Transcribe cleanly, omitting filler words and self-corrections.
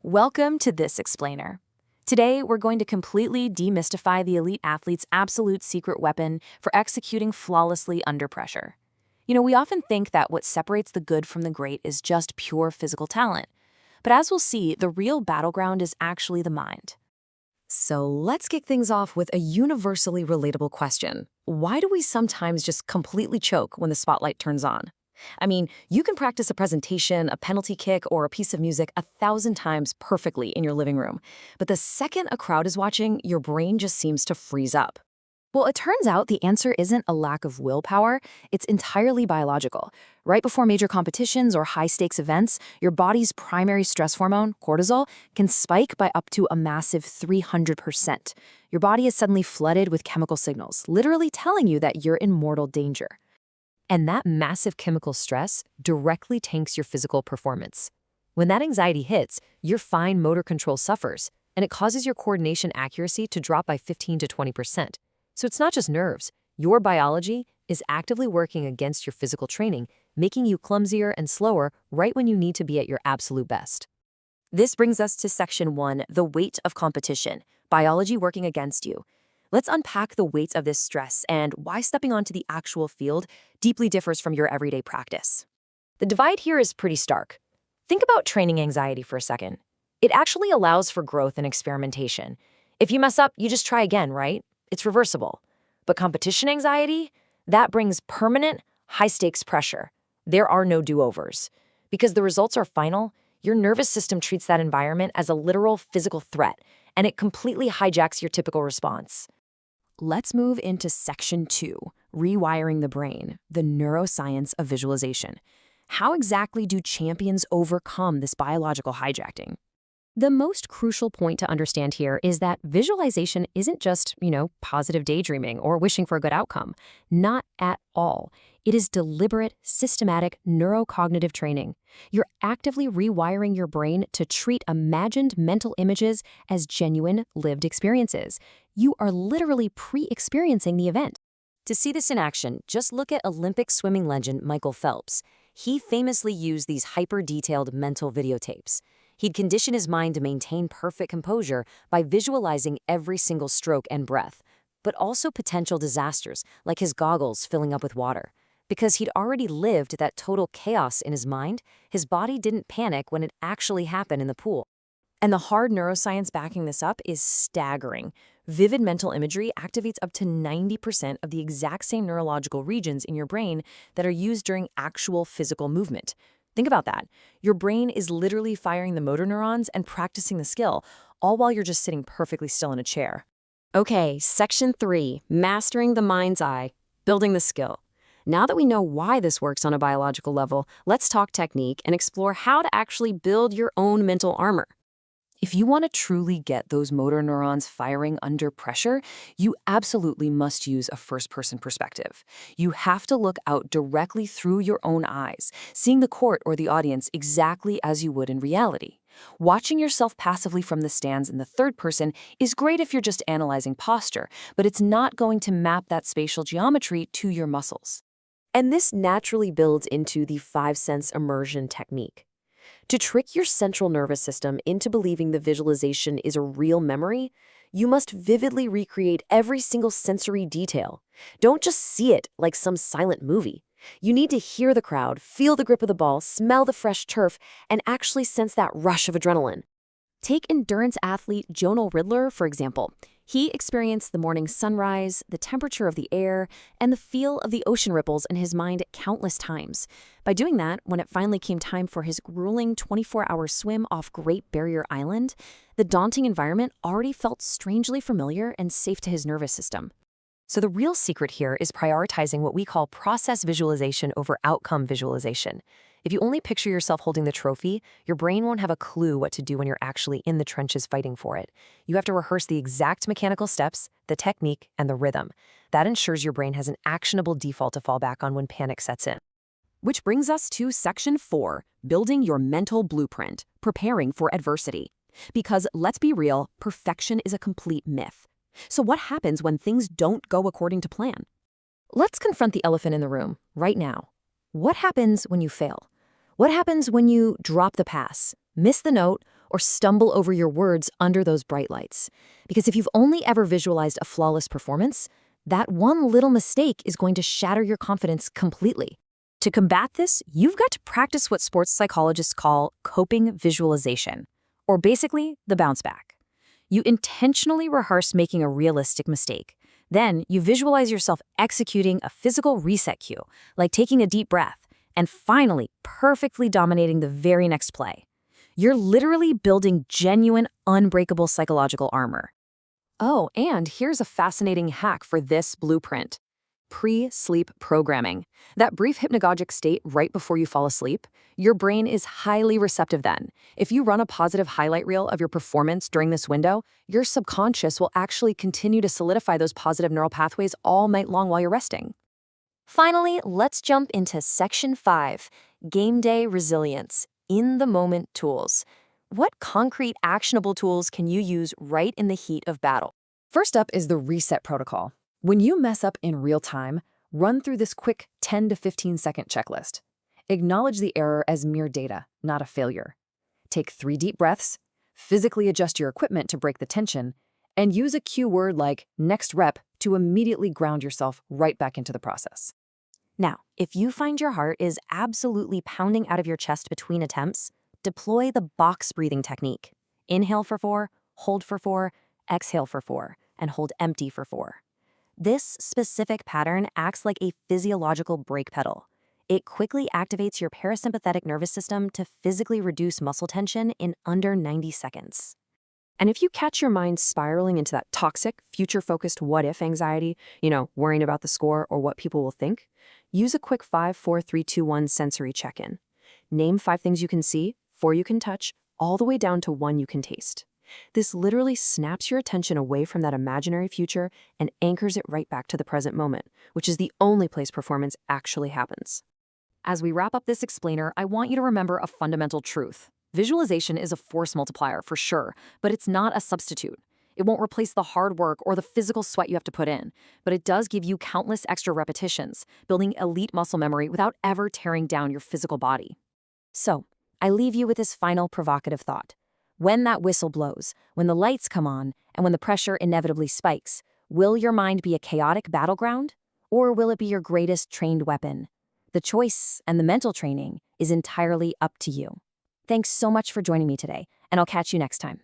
Welcome to This Explainer. Today, we're going to completely demystify the elite athlete's absolute secret weapon for executing flawlessly under pressure. We often think that what separates the good from the great is just pure physical talent. But as we'll see, the real battleground is actually the mind. So let's kick things off with a universally relatable question. Why do we sometimes just completely choke when the spotlight turns on? You can practice a presentation, a penalty kick, or a piece of music 1,000 times perfectly in your living room. But the second a crowd is watching, your brain just seems to freeze up. Well, it turns out the answer isn't a lack of willpower, it's entirely biological. Right before major competitions or high-stakes events, your body's primary stress hormone, cortisol, can spike by up to a massive 300%. Your body is suddenly flooded with chemical signals, literally telling you that you're in mortal danger. And that massive chemical stress directly tanks your physical performance. When that anxiety hits, your fine motor control suffers, and it causes your coordination accuracy to drop by 15 to 20%. So it's not just nerves. Your biology is actively working against your physical training, making you clumsier and slower right when you need to be at your absolute best. This brings us to Section 1, the weight of competition, biology working against you. Let's unpack the weight of this stress and why stepping onto the actual field deeply differs from your everyday practice. The divide here is pretty stark. Think about training anxiety for a second. It actually allows for growth and experimentation. If you mess up, you just try again, right? It's reversible. But competition anxiety? That brings permanent, high-stakes pressure. There are no do-overs. Because the results are final, your nervous system treats that environment as a literal physical threat, and it completely hijacks your typical response. Let's move into Section 2, rewiring the brain, the neuroscience of visualization. How exactly do champions overcome this biological hijacking? The most crucial point to understand here is that visualization isn't just, positive daydreaming or wishing for a good outcome. Not at all. It is deliberate, systematic neurocognitive training. You're actively rewiring your brain to treat imagined mental images as genuine, lived experiences. You are literally pre-experiencing the event. To see this in action, just look at Olympic swimming legend Michael Phelps. He famously used these hyper-detailed mental videotapes. He'd condition his mind to maintain perfect composure by visualizing every single stroke and breath, but also potential disasters, like his goggles filling up with water. Because he'd already lived that total chaos in his mind, his body didn't panic when it actually happened in the pool. And the hard neuroscience backing this up is staggering. Vivid mental imagery activates up to 90% of the exact same neurological regions in your brain that are used during actual physical movement. Think about that. Your brain is literally firing the motor neurons and practicing the skill, all while you're just sitting perfectly still in a chair. Okay, Section 3, mastering the mind's eye, building the skill. Now that we know why this works on a biological level, let's talk technique and explore how to actually build your own mental armor. If you want to truly get those motor neurons firing under pressure, you absolutely must use a first-person perspective. You have to look out directly through your own eyes, seeing the court or the audience exactly as you would in reality. Watching yourself passively from the stands in the third person is great if you're just analyzing posture, but it's not going to map that spatial geometry to your muscles. And this naturally builds into the five-sense immersion technique. To trick your central nervous system into believing the visualization is a real memory, you must vividly recreate every single sensory detail. Don't just see it like some silent movie. You need to hear the crowd, feel the grip of the ball, smell the fresh turf, and actually sense that rush of adrenaline. Take endurance athlete Jonal Ridler, for example. He experienced the morning sunrise, the temperature of the air, and the feel of the ocean ripples in his mind countless times. By doing that, when it finally came time for his grueling 24-hour swim off Great Barrier Island, the daunting environment already felt strangely familiar and safe to his nervous system. So the real secret here is prioritizing what we call process visualization over outcome visualization. If you only picture yourself holding the trophy, your brain won't have a clue what to do when you're actually in the trenches fighting for it. You have to rehearse the exact mechanical steps, the technique, and the rhythm. That ensures your brain has an actionable default to fall back on when panic sets in. Which brings us to Section 4, building your mental blueprint, preparing for adversity. Because let's be real, perfection is a complete myth. So what happens when things don't go according to plan? Let's confront the elephant in the room right now. What happens when you fail? What happens when you drop the pass, miss the note, or stumble over your words under those bright lights. Because if you've only ever visualized a flawless performance, that one little mistake is going to shatter your confidence completely. To combat this, you've got to practice what sports psychologists call coping visualization, or basically the bounce back. You intentionally rehearse making a realistic mistake. Then you visualize yourself executing a physical reset cue, like taking a deep breath, and finally perfectly dominating the very next play. You're literally building genuine, unbreakable psychological armor. Oh, and here's a fascinating hack for this blueprint. Pre-sleep programming. That brief hypnagogic state right before you fall asleep, your brain is highly receptive then. If you run a positive highlight reel of your performance during this window, your subconscious will actually continue to solidify those positive neural pathways all night long while you're resting. Finally, let's jump into Section 5, Game Day Resilience, in-the-moment tools. What concrete, actionable tools can you use right in the heat of battle? First up is the reset protocol. When you mess up in real time, run through this quick 10 to 15-second checklist. Acknowledge the error as mere data, not a failure. Take 3 deep breaths, physically adjust your equipment to break the tension, and use a cue word like next rep to immediately ground yourself right back into the process. Now, if you find your heart is absolutely pounding out of your chest between attempts, deploy the box breathing technique. Inhale for 4, hold for 4, exhale for 4, and hold empty for 4. This specific pattern acts like a physiological brake pedal. It quickly activates your parasympathetic nervous system to physically reduce muscle tension in under 90 seconds. And if you catch your mind spiraling into that toxic, future-focused what-if anxiety, worrying about the score or what people will think, use a quick 5, 4, 3, 2, 1 sensory check-in. Name 5 things you can see, 4 you can touch, all the way down to 1 you can taste. This literally snaps your attention away from that imaginary future and anchors it right back to the present moment, which is the only place performance actually happens. As we wrap up this explainer, I want you to remember a fundamental truth. Visualization is a force multiplier for sure, but it's not a substitute. It won't replace the hard work or the physical sweat you have to put in, but it does give you countless extra repetitions, building elite muscle memory without ever tearing down your physical body. So, I leave you with this final provocative thought. When that whistle blows, when the lights come on, and when the pressure inevitably spikes, will your mind be a chaotic battleground? Or will it be your greatest trained weapon? The choice and the mental training is entirely up to you. Thanks so much for joining me today, and I'll catch you next time.